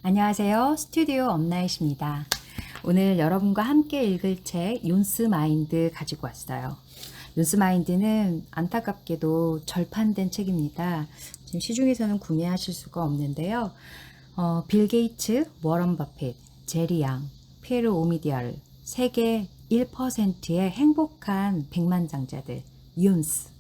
안녕하세요. 스튜디오 엄나잇입니다. 오늘 여러분과 함께 읽을 책 욘스 마인드 가지고 왔어요. 욘스 마인드는 안타깝게도 절판된 책입니다. 지금 시중에서는 구매하실 수가 없는데요. 빌 게이츠, 워런 버핏, 제리 양, 피에르 오미디아르 세계 1%의 행복한 백만장자들 욘스,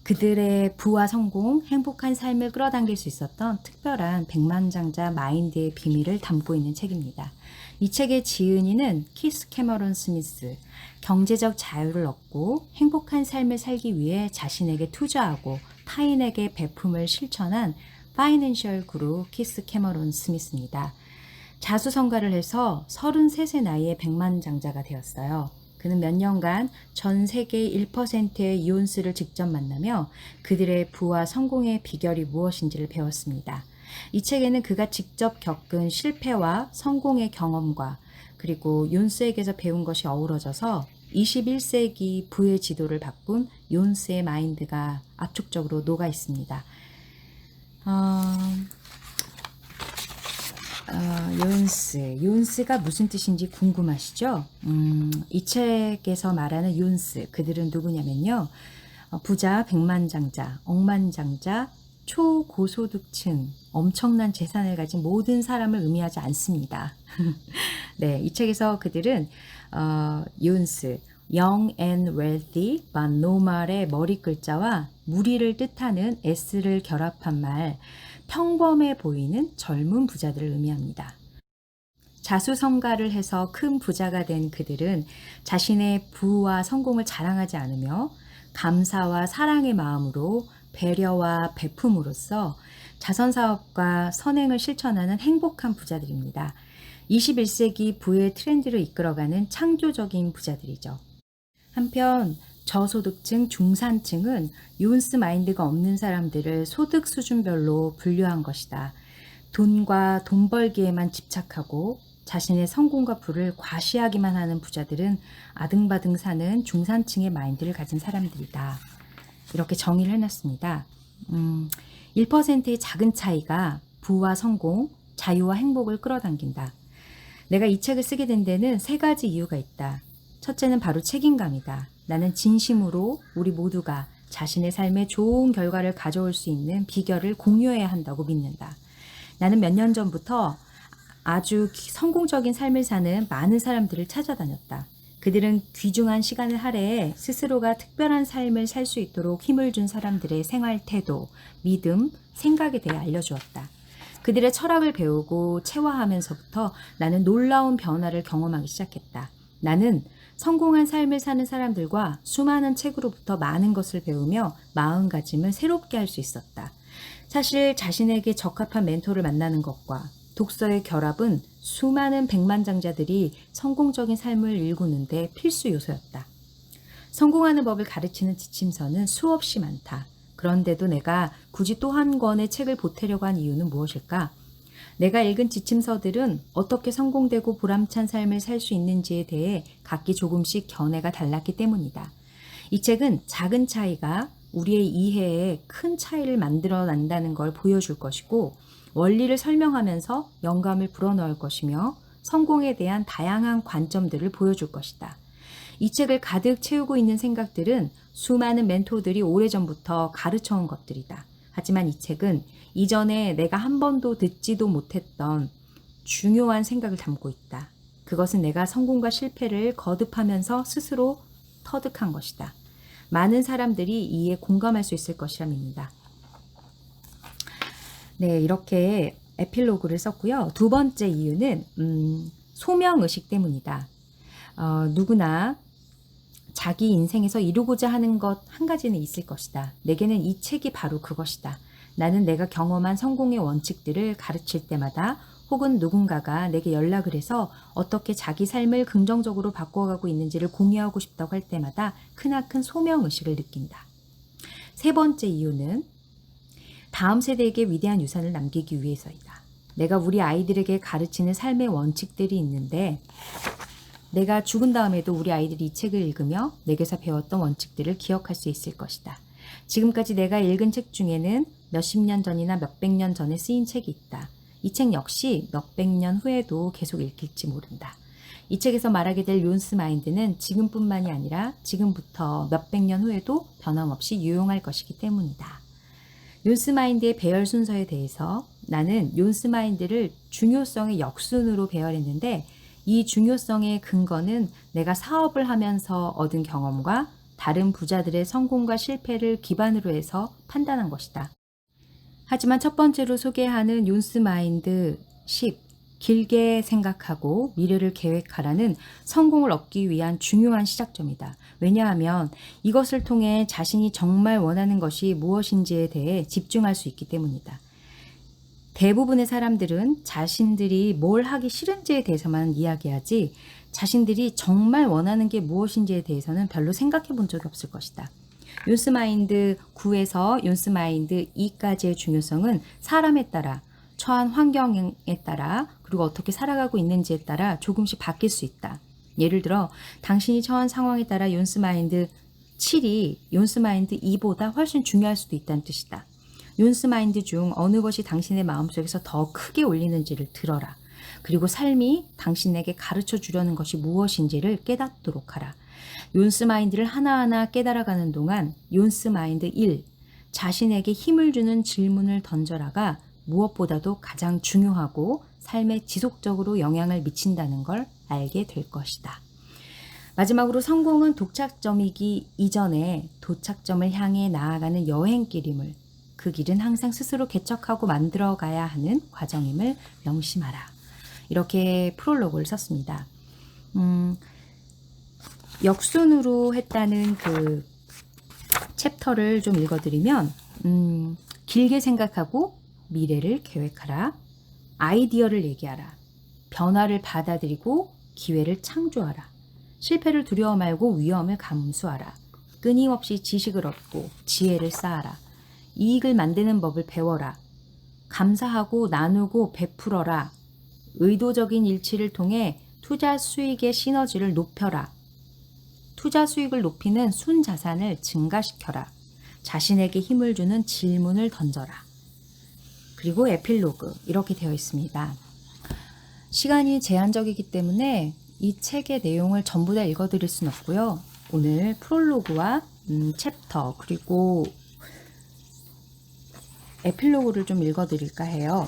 그들의 부와 성공, 행복한 삶을 끌어당길 수 있었던 특별한 백만장자 마인드의 비밀을 담고 있는 책입니다. 이 책의 지은이는 키스 캐머런 스미스, 경제적 자유를 얻고 행복한 삶을 살기 위해 자신에게 투자하고 타인에게 베품을 실천한 파이낸셜 그루 키스 캐머런 스미스입니다. 자수성가를 해서 33세 나이에 백만장자가 되었어요. 그는 몇 년간 전 세계 1%의 이온스를 직접 만나며 그들의 부와 성공의 비결이 무엇인지를 배웠습니다. 이 책에는 그가 직접 겪은 실패와 성공의 경험과 그리고 욘스에게서 배운 것이 어우러져서 21세기 부의 지도를 바꾼 욘스의 마인드가 압축적으로 녹아 있습니다. 욘스가 무슨 뜻인지 궁금하시죠? 이 책에서 말하는 욘스, 그들은 누구냐면요. 부자, 백만장자, 억만장자, 초고소득층, 엄청난 재산을 가진 모든 사람을 의미하지 않습니다. 네, 이 책에서 그들은 욘스, young and wealthy but normal의 머리 글자와 무리를 뜻하는 s를 결합한 말, 평범해 보이는 젊은 부자들을 의미합니다. 자수성가를 해서 큰 부자가 된 그들은 자신의 부와 성공을 자랑하지 않으며 감사와 사랑의 마음으로 배려와 베품으로써 자선사업과 선행을 실천하는 행복한 부자들입니다. 21세기 부의 트렌드를 이끌어가는 창조적인 부자들이죠. 한편 저소득층, 중산층은 욘스 마인드가 없는 사람들을 소득 수준별로 분류한 것이다. 돈과 돈 벌기에만 집착하고 자신의 성공과 부를 과시하기만 하는 부자들은 아등바등 사는 중산층의 마인드를 가진 사람들이다. 이렇게 정의를 해놨습니다. 1%의 작은 차이가 부와 성공, 자유와 행복을 끌어당긴다. 내가 이 책을 쓰게 된 데는 3가지 이유가 있다. 첫째는 바로 책임감이다. 나는 진심으로 우리 모두가 자신의 삶에 좋은 결과를 가져올 수 있는 비결을 공유해야 한다고 믿는다. 나는 몇 년 전부터 아주 성공적인 삶을 사는 많은 사람들을 찾아다녔다. 그들은 귀중한 시간을 할애해 스스로가 특별한 삶을 살 수 있도록 힘을 준 사람들의 생활 태도, 믿음, 생각에 대해 알려주었다. 그들의 철학을 배우고 체화하면서부터 나는 놀라운 변화를 경험하기 시작했다. 나는 성공한 삶을 사는 사람들과 수많은 책으로부터 많은 것을 배우며 마음가짐을 새롭게 할 수 있었다. 사실 자신에게 적합한 멘토를 만나는 것과 독서의 결합은 수많은 백만장자들이 성공적인 삶을 일구는데 필수 요소였다. 성공하는 법을 가르치는 지침서는 수없이 많다. 그런데도 내가 굳이 또 한 권의 책을 보태려고 한 이유는 무엇일까? 내가 읽은 지침서들은 어떻게 성공되고 보람찬 삶을 살 수 있는지에 대해 각기 조금씩 견해가 달랐기 때문이다. 이 책은 작은 차이가 우리의 이해에 큰 차이를 만들어낸다는 걸 보여줄 것이고, 원리를 설명하면서 영감을 불어넣을 것이며 성공에 대한 다양한 관점들을 보여줄 것이다. 이 책을 가득 채우고 있는 생각들은 수많은 멘토들이 오래전부터 가르쳐온 것들이다. 하지만 이 책은 이전에 내가 한 번도 듣지도 못했던 중요한 생각을 담고 있다. 그것은 내가 성공과 실패를 거듭하면서 스스로 터득한 것이다. 많은 사람들이 이에 공감할 수 있을 것이라 믿는다. 네, 이렇게 에필로그를 썼고요. 두 번째 이유는 소명의식 때문이다. 누구나 자기 인생에서 이루고자 하는 것 한 가지는 있을 것이다. 내게는 이 책이 바로 그것이다. 나는 내가 경험한 성공의 원칙들을 가르칠 때마다 혹은 누군가가 내게 연락을 해서 어떻게 자기 삶을 긍정적으로 바꿔가고 있는지를 공유하고 싶다고 할 때마다 크나큰 소명의식을 느낀다. 세 번째 이유는 다음 세대에게 위대한 유산을 남기기 위해서이다. 내가 우리 아이들에게 가르치는 삶의 원칙들이 있는데 내가 죽은 다음에도 우리 아이들이 이 책을 읽으며 내게서 배웠던 원칙들을 기억할 수 있을 것이다. 지금까지 내가 읽은 책 중에는 몇십 년 전이나 몇백 년 전에 쓰인 책이 있다. 이 책 역시 몇백 년 후에도 계속 읽힐지 모른다. 이 책에서 말하게 될 욘스 마인드는 지금뿐만이 아니라 지금부터 몇백 년 후에도 변함없이 유용할 것이기 때문이다. 욘스 마인드의 배열 순서에 대해서 나는 욘스 마인드를 중요성의 역순으로 배열했는데 이 중요성의 근거는 내가 사업을 하면서 얻은 경험과 다른 부자들의 성공과 실패를 기반으로 해서 판단한 것이다. 하지만 첫 번째로 소개하는 욘스 마인드 10, 길게 생각하고 미래를 계획하라는 성공을 얻기 위한 중요한 시작점이다. 왜냐하면 이것을 통해 자신이 정말 원하는 것이 무엇인지에 대해 집중할 수 있기 때문이다. 대부분의 사람들은 자신들이 뭘 하기 싫은지에 대해서만 이야기하지 자신들이 정말 원하는 게 무엇인지에 대해서는 별로 생각해 본 적이 없을 것이다. 욘스 마인드 9에서 욘스 마인드 2까지의 중요성은 사람에 따라, 처한 환경에 따라, 그리고 어떻게 살아가고 있는지에 따라 조금씩 바뀔 수 있다. 예를 들어 당신이 처한 상황에 따라 욘스 마인드 7이 욘스 마인드 2보다 훨씬 중요할 수도 있다는 뜻이다. 욘스 마인드 중 어느 것이 당신의 마음속에서 더 크게 울리는지를 들어라. 그리고 삶이 당신에게 가르쳐 주려는 것이 무엇인지를 깨닫도록 하라. 욘스 마인드를 하나하나 깨달아가는 동안 욘스 마인드 1, 자신에게 힘을 주는 질문을 던져라가 무엇보다도 가장 중요하고 삶에 지속적으로 영향을 미친다는 걸 알게 될 것이다. 마지막으로 성공은 도착점이기 이전에 도착점을 향해 나아가는 여행길임을, 그 길은 항상 스스로 개척하고 만들어가야 하는 과정임을 명심하라. 이렇게 프롤로그를 썼습니다. 역순으로 했다는 그 챕터를 좀 읽어드리면 길게 생각하고 미래를 계획하라. 아이디어를 얘기하라. 변화를 받아들이고 기회를 창조하라. 실패를 두려워 말고 위험을 감수하라. 끊임없이 지식을 얻고 지혜를 쌓아라. 이익을 만드는 법을 배워라. 감사하고 나누고 베풀어라. 의도적인 일치를 통해 투자 수익의 시너지를 높여라. 투자 수익을 높이는 순자산을 증가시켜라. 자신에게 힘을 주는 질문을 던져라. 그리고 에필로그 이렇게 되어 있습니다. 시간이 제한적이기 때문에 이 책의 내용을 전부 다 읽어드릴 수는 없고요. 오늘 프롤로그와 챕터 그리고 에필로그를 좀 읽어드릴까 해요.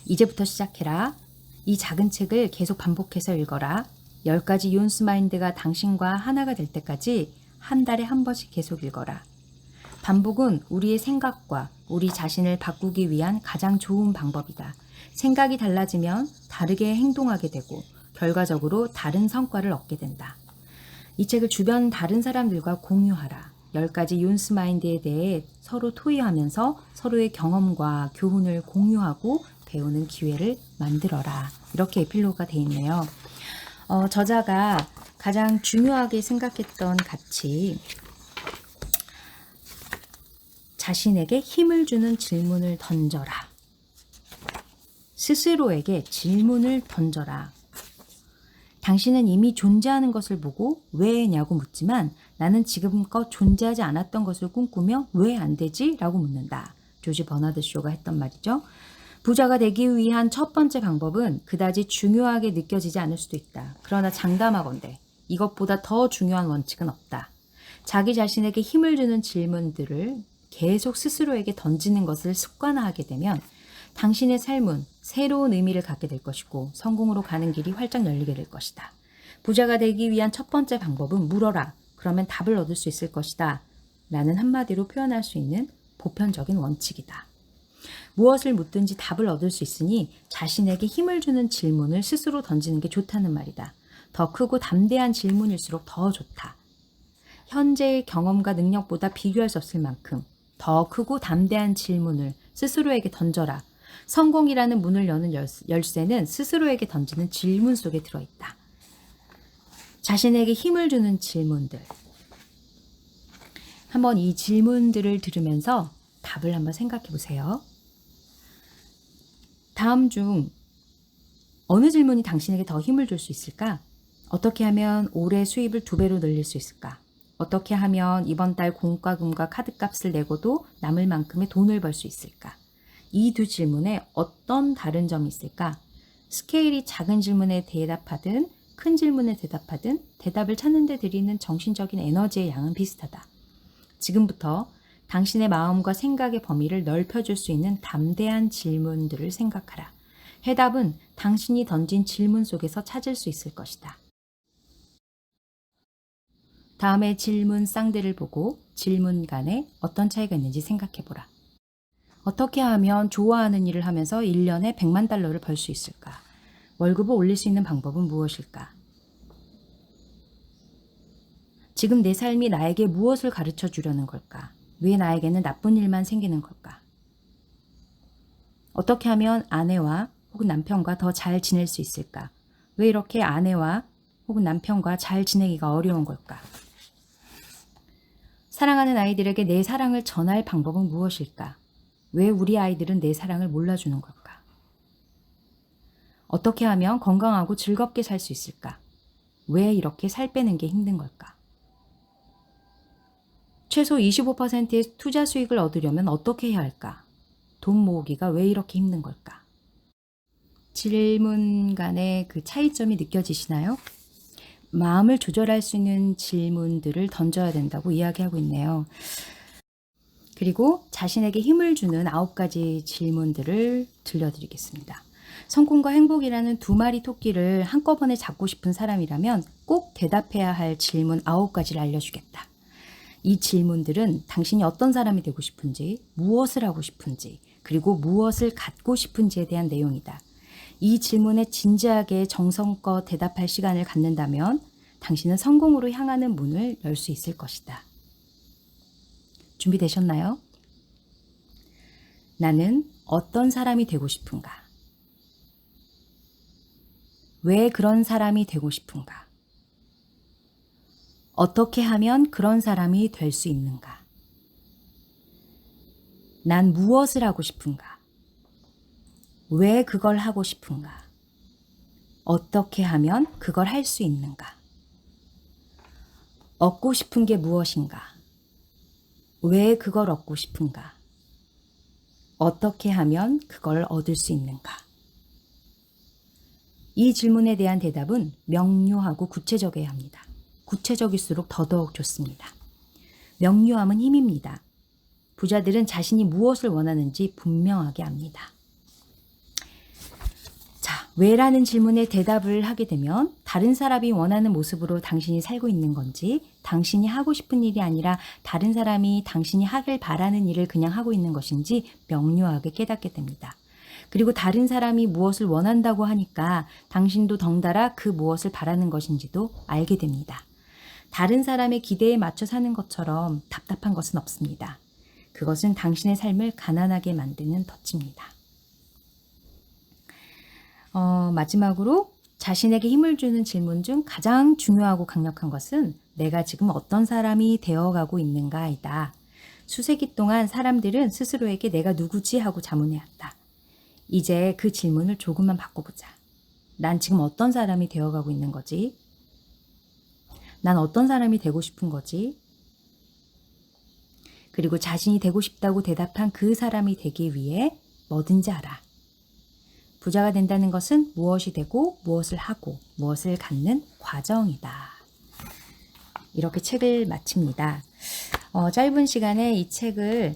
이제부터 시작해라. 이 작은 책을 계속 반복해서 읽어라. 10가지 욘스 마인드가 당신과 하나가 될 때까지 한 달에 한 번씩 계속 읽어라. 반복은 우리의 생각과 우리 자신을 바꾸기 위한 가장 좋은 방법이다. 생각이 달라지면 다르게 행동하게 되고 결과적으로 다른 성과를 얻게 된다. 이 책을 주변 다른 사람들과 공유하라. 10가지 욘스 마인드에 대해 서로 토의하면서 서로의 경험과 교훈을 공유하고 배우는 기회를 만들어라. 이렇게 에필로그가 되어 있네요. 저자가 가장 중요하게 생각했던 가치, 자신에게 힘을 주는 질문을 던져라. 스스로에게 질문을 던져라. 당신은 이미 존재하는 것을 보고 왜냐고 묻지만 나는 지금껏 존재하지 않았던 것을 꿈꾸며 왜 안 되지? 라고 묻는다. 조지 버나드 쇼가 했던 말이죠. 부자가 되기 위한 첫 번째 방법은 그다지 중요하게 느껴지지 않을 수도 있다. 그러나 장담하건대 이것보다 더 중요한 원칙은 없다. 자기 자신에게 힘을 주는 질문들을 계속 스스로에게 던지는 것을 습관화하게 되면 당신의 삶은 새로운 의미를 갖게 될 것이고 성공으로 가는 길이 활짝 열리게 될 것이다. 부자가 되기 위한 첫 번째 방법은 물어라. 그러면 답을 얻을 수 있을 것이다. 라는 한마디로 표현할 수 있는 보편적인 원칙이다. 무엇을 묻든지 답을 얻을 수 있으니 자신에게 힘을 주는 질문을 스스로 던지는 게 좋다는 말이다. 더 크고 담대한 질문일수록 더 좋다. 현재의 경험과 능력보다 비교할 수 없을 만큼 더 크고 담대한 질문을 스스로에게 던져라. 성공이라는 문을 여는 열쇠는 스스로에게 던지는 질문 속에 들어있다. 자신에게 힘을 주는 질문들. 한번 이 질문들을 들으면서 답을 한번 생각해 보세요. 다음 중 어느 질문이 당신에게 더 힘을 줄 수 있을까? 어떻게 하면 올해 수입을 2배로 늘릴 수 있을까? 어떻게 하면 이번 달 공과금과 카드값을 내고도 남을 만큼의 돈을 벌 수 있을까? 이 두 질문에 어떤 다른 점이 있을까? 스케일이 작은 질문에 대답하든 큰 질문에 대답하든 대답을 찾는 데 들이는 정신적인 에너지의 양은 비슷하다. 지금부터 당신의 마음과 생각의 범위를 넓혀줄 수 있는 담대한 질문들을 생각하라. 해답은 당신이 던진 질문 속에서 찾을 수 있을 것이다. 다음에 질문 쌍들을 보고 질문 간에 어떤 차이가 있는지 생각해보라. 어떻게 하면 좋아하는 일을 하면서 1년에 100만 달러를 벌 수 있을까? 월급을 올릴 수 있는 방법은 무엇일까? 지금 내 삶이 나에게 무엇을 가르쳐 주려는 걸까? 왜 나에게는 나쁜 일만 생기는 걸까? 어떻게 하면 아내와 혹은 남편과 더 잘 지낼 수 있을까? 왜 이렇게 아내와 혹은 남편과 잘 지내기가 어려운 걸까? 사랑하는 아이들에게 내 사랑을 전할 방법은 무엇일까? 왜 우리 아이들은 내 사랑을 몰라주는 걸까? 어떻게 하면 건강하고 즐겁게 살 수 있을까? 왜 이렇게 살 빼는 게 힘든 걸까? 최소 25%의 투자 수익을 얻으려면 어떻게 해야 할까? 돈 모으기가 왜 이렇게 힘든 걸까? 질문 간의 그 차이점이 느껴지시나요? 마음을 조절할 수 있는 질문들을 던져야 된다고 이야기하고 있네요. 그리고 자신에게 힘을 주는 9가지 질문들을 들려드리겠습니다. 성공과 행복이라는 두 마리 토끼를 한꺼번에 잡고 싶은 사람이라면 꼭 대답해야 할 질문 9가지를 알려주겠다. 이 질문들은 당신이 어떤 사람이 되고 싶은지, 무엇을 하고 싶은지, 그리고 무엇을 갖고 싶은지에 대한 내용이다. 이 질문에 진지하게 정성껏 대답할 시간을 갖는다면 당신은 성공으로 향하는 문을 열 수 있을 것이다. 준비되셨나요? 나는 어떤 사람이 되고 싶은가? 왜 그런 사람이 되고 싶은가? 어떻게 하면 그런 사람이 될 수 있는가? 난 무엇을 하고 싶은가? 왜 그걸 하고 싶은가? 어떻게 하면 그걸 할 수 있는가? 얻고 싶은 게 무엇인가? 왜 그걸 얻고 싶은가? 어떻게 하면 그걸 얻을 수 있는가? 이 질문에 대한 대답은 명료하고 구체적이어야 합니다. 구체적일수록 더더욱 좋습니다. 명료함은 힘입니다. 부자들은 자신이 무엇을 원하는지 분명하게 압니다. 자, 왜라는 질문에 대답을 하게 되면 다른 사람이 원하는 모습으로 당신이 살고 있는 건지, 당신이 하고 싶은 일이 아니라 다른 사람이 당신이 하길 바라는 일을 그냥 하고 있는 것인지 명료하게 깨닫게 됩니다. 그리고 다른 사람이 무엇을 원한다고 하니까 당신도 덩달아 그 무엇을 바라는 것인지도 알게 됩니다. 다른 사람의 기대에 맞춰 사는 것처럼 답답한 것은 없습니다. 그것은 당신의 삶을 가난하게 만드는 덫입니다. 마지막으로 자신에게 힘을 주는 질문 중 가장 중요하고 강력한 것은 내가 지금 어떤 사람이 되어가고 있는가이다. 수세기 동안 사람들은 스스로에게 내가 누구지 하고 자문해왔다. 이제 그 질문을 조금만 바꿔보자. 난 지금 어떤 사람이 되어가고 있는 거지? 난 어떤 사람이 되고 싶은 거지? 그리고 자신이 되고 싶다고 대답한 그 사람이 되기 위해 뭐든지 하라. 부자가 된다는 것은 무엇이 되고 무엇을 하고 무엇을 갖는 과정이다. 이렇게 책을 마칩니다. 짧은 시간에 이 책을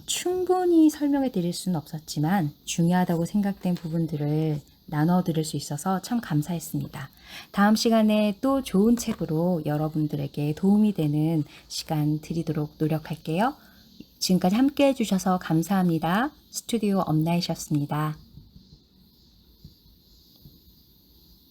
충분히 설명해 드릴 수는 없었지만 중요하다고 생각된 부분들을 나눠 드릴 수 있어서 참 감사했습니다. 다음 시간에 또 좋은 책으로 여러분들에게 도움이 되는 시간 드리도록 노력할게요. 지금까지 함께 해주셔서 감사합니다. 스튜디오 엄나이셨습니다.